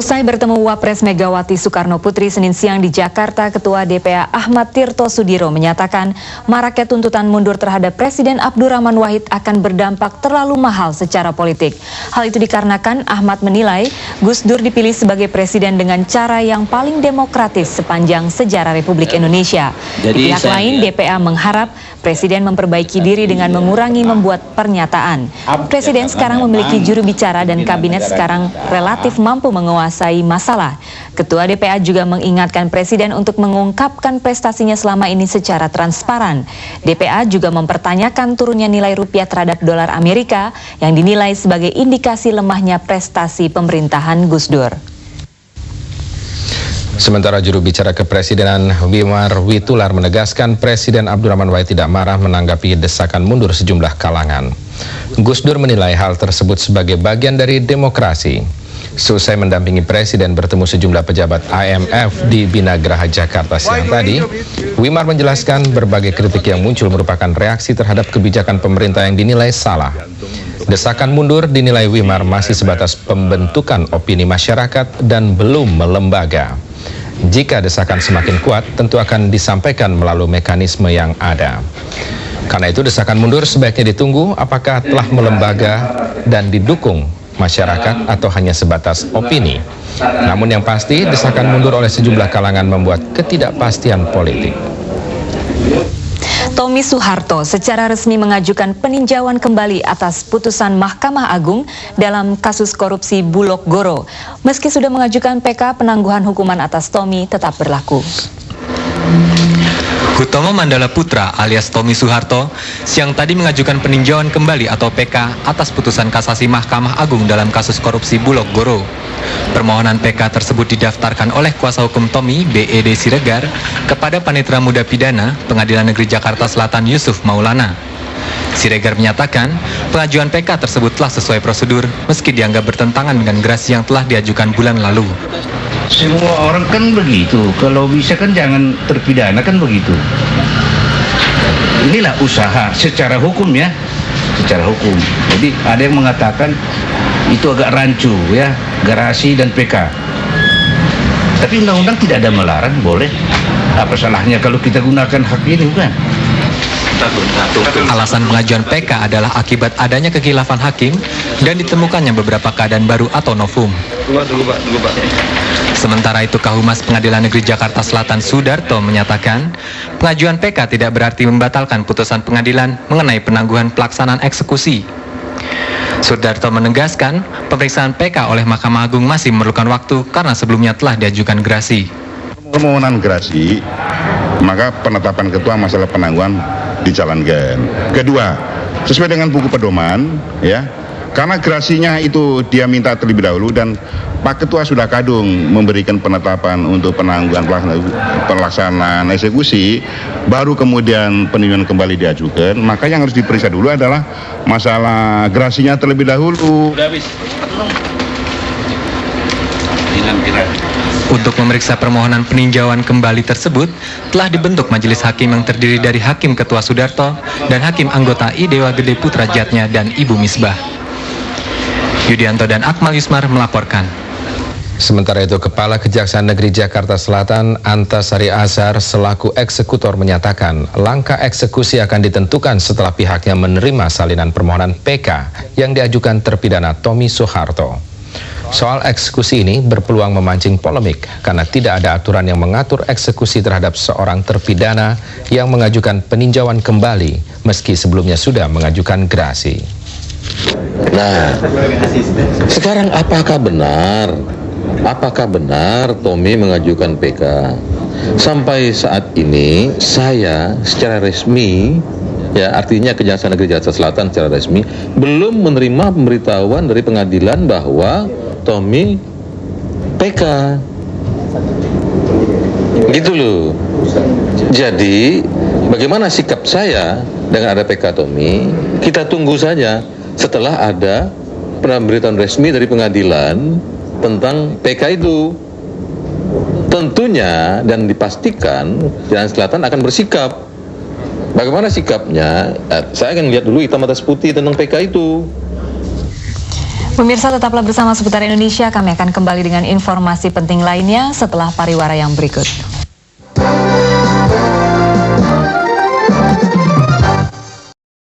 Seusai bertemu Wapres Megawati Soekarno Putri Senin siang di Jakarta, Ketua DPA Ahmad Tirto Sudiro menyatakan maraknya tuntutan mundur terhadap Presiden Abdurrahman Wahid akan berdampak terlalu mahal secara politik. Hal itu dikarenakan Ahmad menilai Gus Dur dipilih sebagai presiden dengan cara yang paling demokratis sepanjang sejarah Republik Indonesia. Di pihak lain, DPA mengharap Presiden memperbaiki diri dengan mengurangi membuat pernyataan. Presiden sekarang memiliki juru bicara dan kabinet sekarang relatif mampu menguasai masalah. Ketua DPA juga mengingatkan Presiden untuk mengungkapkan prestasinya selama ini secara transparan. DPA juga mempertanyakan turunnya nilai rupiah terhadap dolar Amerika yang dinilai sebagai indikasi lemahnya prestasi pemerintahan Gus Dur. Sementara juru bicara kepresidenan Wimar Witular menegaskan Presiden Abdurrahman Wahid tidak marah menanggapi desakan mundur sejumlah kalangan. Gus Dur menilai hal tersebut sebagai bagian dari demokrasi. Seusai mendampingi Presiden bertemu sejumlah pejabat IMF di Binagraha Jakarta siang tadi, Wimar menjelaskan berbagai kritik yang muncul merupakan reaksi terhadap kebijakan pemerintah yang dinilai salah. Desakan mundur dinilai Wimar masih sebatas pembentukan opini masyarakat dan belum melembaga. Jika desakan semakin kuat, tentu akan disampaikan melalui mekanisme yang ada. Karena itu desakan mundur sebaiknya ditunggu apakah telah melembaga dan didukung masyarakat atau hanya sebatas opini. Namun yang pasti, desakan mundur oleh sejumlah kalangan membuat ketidakpastian politik. Tommy Soeharto secara resmi mengajukan peninjauan kembali atas putusan Mahkamah Agung dalam kasus korupsi Bulog Goro. Meski sudah mengajukan PK, penangguhan hukuman atas Tommy tetap berlaku. Hutomo Mandala Putra alias Tommy Soeharto siang tadi mengajukan peninjauan kembali atau PK atas putusan kasasi Mahkamah Agung dalam kasus korupsi Bulog Goro. Permohonan PK tersebut didaftarkan oleh kuasa hukum Tommy, BED Siregar, kepada Panitera Muda Pidana Pengadilan Negeri Jakarta Selatan Yusuf Maulana. Siregar menyatakan pengajuan PK tersebut telah sesuai prosedur meski dianggap bertentangan dengan gerasi yang telah diajukan bulan lalu. Semua orang kan begitu, kalau bisa kan jangan terpidana kan begitu. Inilah usaha secara hukum ya, secara hukum. Jadi ada yang mengatakan itu agak rancu ya, garasi dan PK. Tapi undang-undang tidak ada melarang, boleh. Apa salahnya kalau kita gunakan hak ini bukan? Alasan pengajuan PK adalah akibat adanya kekhilafan hakim dan ditemukannya beberapa keadaan baru atau novum. Sementara itu Kahumas Pengadilan Negeri Jakarta Selatan Sudarto menyatakan pengajuan PK tidak berarti membatalkan putusan pengadilan mengenai penangguhan pelaksanaan eksekusi. Sudarto menegaskan pemeriksaan PK oleh Mahkamah Agung masih memerlukan waktu karena sebelumnya telah diajukan gerasi. Permohonan gerasi, maka penetapan ketua masalah penangguhan dijalankan. Kedua, sesuai dengan buku pedoman, ya, karena gerasinya itu dia minta terlebih dahulu dan Pak Ketua sudah kadung memberikan penetapan untuk penangguhan pelaksanaan eksekusi, baru kemudian peninjauan kembali diajukan, maka yang harus diperiksa dulu adalah masalah gerasinya terlebih dahulu. Untuk memeriksa permohonan peninjauan kembali tersebut, telah dibentuk majelis hakim yang terdiri dari Hakim Ketua Sudarto dan Hakim anggota I Dewa Gede Putra Jatnya dan Ibu Misbah. Yudianto dan Akmal Yusmar melaporkan. Sementara itu, Kepala Kejaksaan Negeri Jakarta Selatan Antasari Azhar selaku eksekutor menyatakan langkah eksekusi akan ditentukan setelah pihaknya menerima salinan permohonan PK yang diajukan terpidana Tommy Soeharto. Soal eksekusi ini berpeluang memancing polemik karena tidak ada aturan yang mengatur eksekusi terhadap seorang terpidana yang mengajukan peninjauan kembali meski sebelumnya sudah mengajukan gerasi. Nah, sekarang apakah benar Tommy mengajukan PK? Sampai saat ini saya secara resmi, ya artinya Kejaksaan Negeri Jakarta Selatan secara resmi belum menerima pemberitahuan dari pengadilan bahwa Tommy PK. Gitu loh. Jadi bagaimana sikap saya dengan ada PK Tommy? Kita tunggu saja setelah ada pemberitahuan resmi dari pengadilan tentang PK itu. Tentunya dan dipastikan Jakarta Selatan akan bersikap. Bagaimana sikapnya? Saya akan lihat dulu hitam atas putih tentang PK itu. Pemirsa, tetaplah bersama Seputar Indonesia. Kami akan kembali dengan informasi penting lainnya setelah pariwara yang berikut.